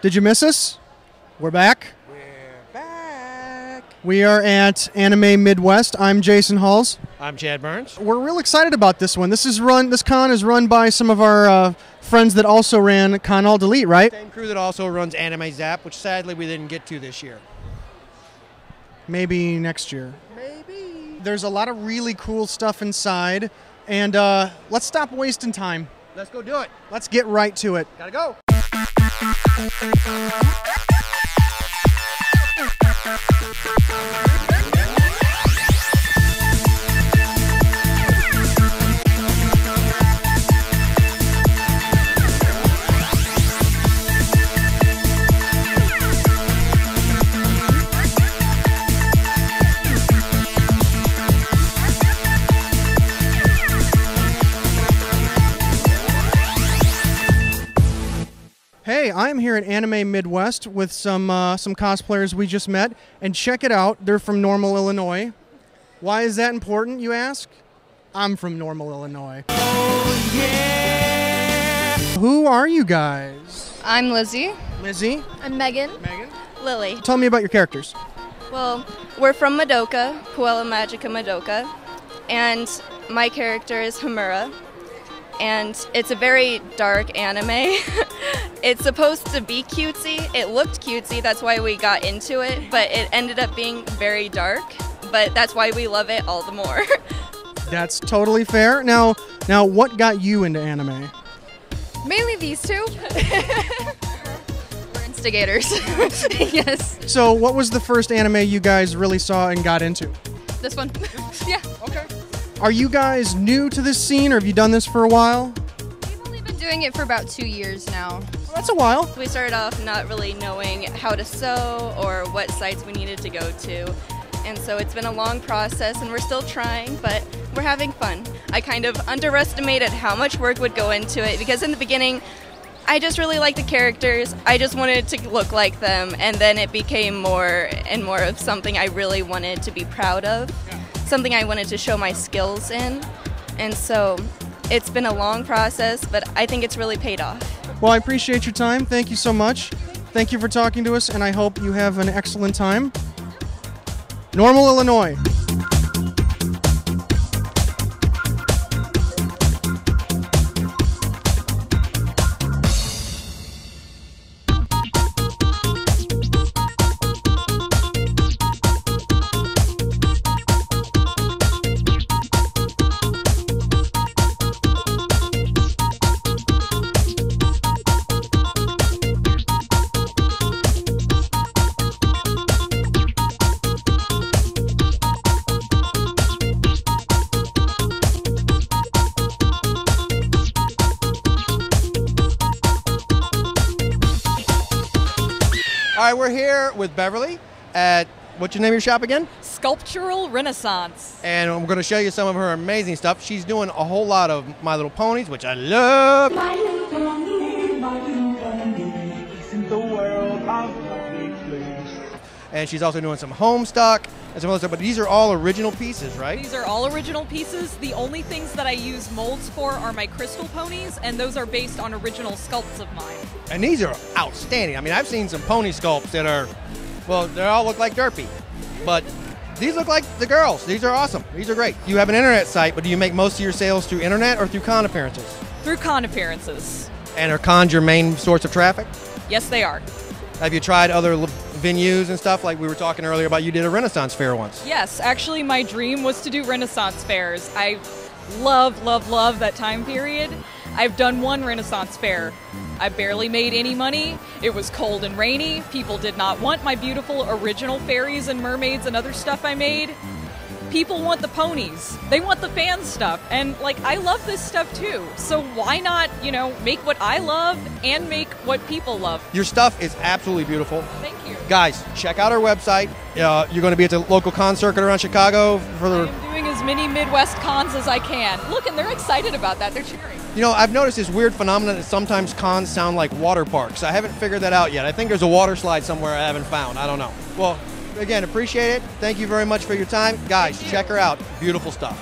Did you miss us? We're back. We're back. We are at Anime Midwest. I'm Jason Huls. I'm Chad Burns. We're real excited about this one. This con is run by some of our friends that also ran Con All Delete, right? Same crew that also runs Anime Zap, which sadly we didn't get to this year. Maybe next year. Maybe. There's a lot of really cool stuff inside, and let's stop wasting time. Let's go do it. Let's get right to it. Gotta go. Hey, I'm here at Anime Midwest with some cosplayers we just met, and check it out. They're from Normal, Illinois. Why is that important, you ask? I'm from Normal, Illinois. Oh, yeah! Who are you guys? I'm Lizzie. Lizzie? I'm Megan. Megan? Lily. Tell me about your characters. Well, we're from Madoka, Puella Magica Madoka, and my character is Hamura. And it's a very dark anime. It's supposed to be cutesy. It looked cutesy, that's why we got into it, but it ended up being very dark, but that's why we love it all the more. That's totally fair. Now, what got you into anime? Mainly these two. We're instigators. Yes. So, what was the first anime you guys really saw and got into? This one. Yeah. Okay. Are you guys new to this scene, or have you done this for a while? We've only been doing it for about 2 years now. Well, that's a while. We started off not really knowing how to sew or what sites we needed to go to. And so it's been a long process and we're still trying, but we're having fun. I kind of underestimated how much work would go into it because in the beginning, I just really liked the characters. I just wanted to look like them, and then it became more and more of something I really wanted to be proud of. Something I wanted to show my skills in, and so it's been a long process, but I think it's really paid off. Well, I appreciate your time. Thank you so much. Thank you for talking to us, and I hope you have an excellent time. Normal, Illinois. All right, we're here with Beverly at, what's your name of your shop again? Sculptural Renaissance. And I'm going to show you some of her amazing stuff. She's doing a whole lot of My Little Ponies, which I love. My little pony, isn't the world a lovely place? And she's also doing some home stock and some other stuff, but these are all original pieces, right? These are all original pieces. The only things that I use molds for are my crystal ponies, and those are based on original sculpts of mine. And these are outstanding. I mean, I've seen some pony sculpts that are, well, they all look like Derpy, but these look like the girls. These are awesome. These are great. You have an internet site, but do you make most of your sales through internet or through con appearances? Through con appearances. And are cons your main source of traffic? Yes, they are. Have you tried other venues and stuff? Like we were talking earlier about, you did a Renaissance fair once. Yes, actually my dream was to do Renaissance fairs. I love, love, love that time period. I've done one Renaissance fair. I barely made any money. It was cold and rainy. People did not want my beautiful original fairies and mermaids and other stuff I made. People want the ponies. They want the fan stuff. And like, I love this stuff too. So why not, you know, make what I love and make what people love? Your stuff is absolutely beautiful. Thank you. Guys, check out our website. You're going to be at the local con circuit around Chicago for the... I'm doing as many Midwest cons as I can. Look, and they're excited about that. They're cheering. You know, I've noticed this weird phenomenon that sometimes cons sound like water parks. I haven't figured that out yet. I think there's a water slide somewhere I haven't found. I don't know. Well, again, appreciate it. Thank you very much for your time. Guys, check her out. Beautiful stuff.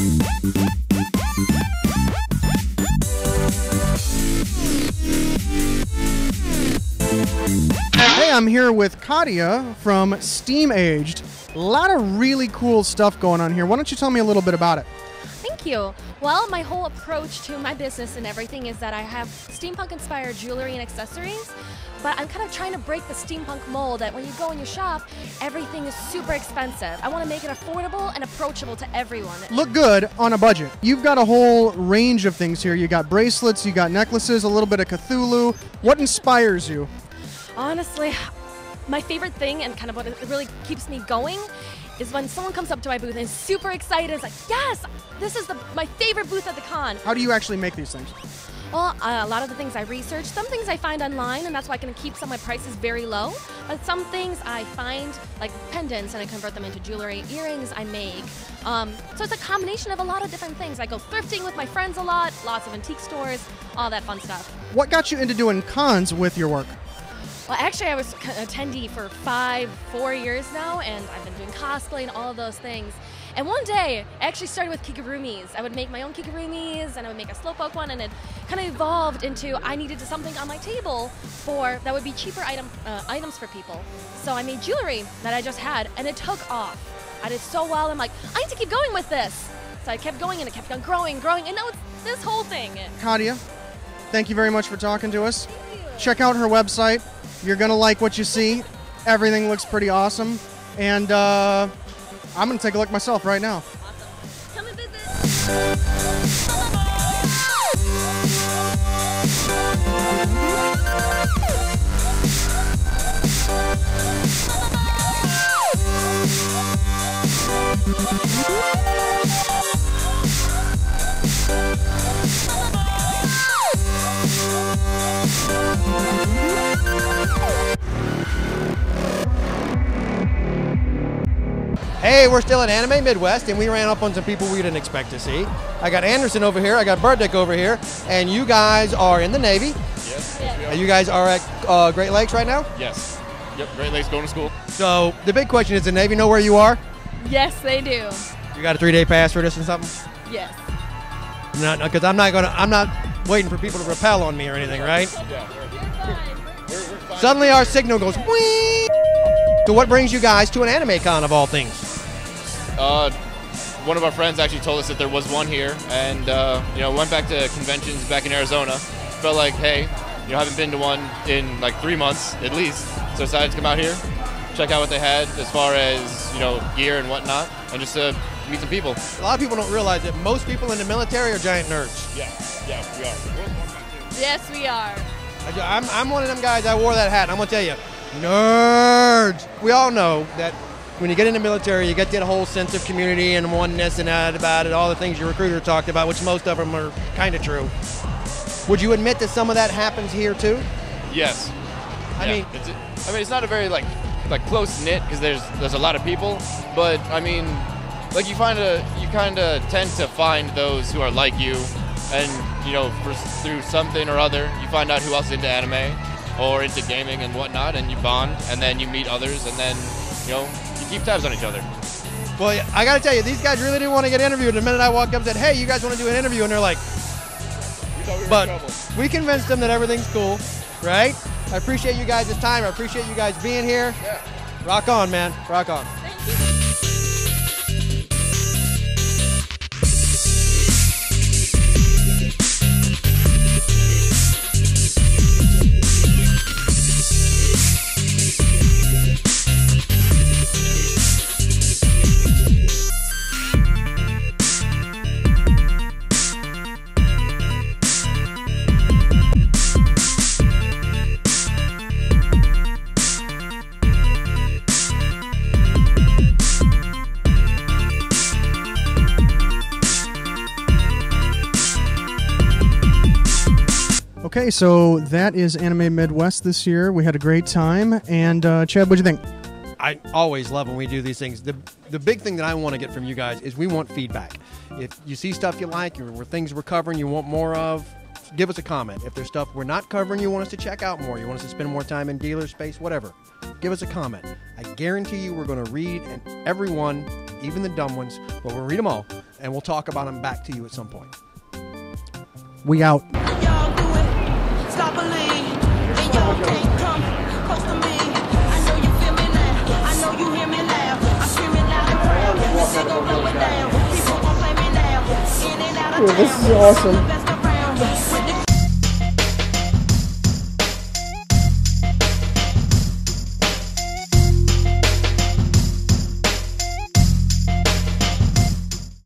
Hey, I'm here with Katia from Steam Aged. A lot of really cool stuff going on here. Why don't you tell me a little bit about it? Thank you. Well, my whole approach to my business and everything is that I have steampunk-inspired jewelry and accessories, but I'm kind of trying to break the steampunk mold that when you go in your shop, everything is super expensive. I want to make it affordable and approachable to everyone. Look good on a budget. You've got a whole range of things here. You got bracelets, you got necklaces, a little bit of Cthulhu. What inspires you? Honestly, my favorite thing and kind of what really keeps me going is when someone comes up to my booth and is super excited. It's like, yes, this is my favorite booth at the con. How do you actually make these things? Well, a lot of the things I research, some things I find online, and that's why I can keep some of my prices very low. But some things I find, like pendants, and I convert them into jewelry. Earrings I make. So it's a combination of a lot of different things. I go thrifting with my friends a lot, lots of antique stores, all that fun stuff. What got you into doing cons with your work? Well, actually, I was an attendee for 4 years now, and I've been doing cosplay and all of those things. And one day, I actually started with kigurumis. I would make my own kigurumis, and I would make a slowpoke one, and it kind of evolved into I needed something on my table that would be cheaper items for people. So I made jewelry that I just had, and it took off. I did so well. I'm like, I need to keep going with this. So I kept going, and it kept on growing, and now it's this whole thing. Katia, thank you very much for talking to us. Check out her website. You're going to like what you see. Everything looks pretty awesome. And I'm going to take a look myself right now. Awesome. Come and visit. Hey, we're still at Anime Midwest, and we ran up on some people we didn't expect to see. I got Anderson over here, I got Burdick over here, and you guys are in the Navy. Yes, we are. You guys are at Great Lakes right now? Yes. Yep, Great Lakes, going to school. So the big question is, the Navy know where you are? Yes, they do. You got a 3-day pass for this and something? Yes. No, because I'm not waiting for people to rappel on me or anything, right? Yeah, we're fine. Suddenly our signal goes whee. So what brings you guys to an anime con of all things? One of our friends actually told us that there was one here, and went back to conventions back in Arizona. Felt like, hey, haven't been to one in like 3 months at least, so decided to come out here, check out what they had as far as gear and whatnot, and just to meet some people. A lot of people don't realize that most people in the military are giant nerds. Yeah, we are. Yes, we are. I'm one of them guys. I wore that hat. I'm gonna tell you, nerds. We all know that when you get in the military, you get that whole sense of community and oneness and that about it, all the things your recruiter talked about, which most of them are kind of true. Would you admit that some of that happens here too? Yes. I mean, it's not a very like close knit because there's a lot of people, but I mean, like you kind of tend to find those who are like you, and through something or other, you find out who else is into anime or into gaming and whatnot, and you bond, and then you meet others, and then you keep tabs on each other. Well, I got to tell you, these guys really didn't want to get interviewed. The minute I walked up and said, hey, you guys want to do an interview? And they're like, but we convinced them that everything's cool, right? I appreciate you guys' time. I appreciate you guys being here. Yeah. Rock on, man. Rock on. Thank you. Okay, so that is Anime Midwest this year. We had a great time. And Chad, what'd you think? I always love when we do these things. The big thing that I want to get from you guys is we want feedback. If you see stuff you like, or things we're covering you want more of, give us a comment. If there's stuff we're not covering you want us to check out more, you want us to spend more time in dealer space, whatever, give us a comment. I guarantee you we're going to read every one, even the dumb ones, but we'll read them all, and we'll talk about them back to you at some point. We out. Y'all do it. Stop believing. And y'all can't come close to me. I know you feel me now. I know you hear me now. I'm screaming loud and proud. This shit gon' go it down. People gon' play me now. In and out of town. This is awesome. The best around.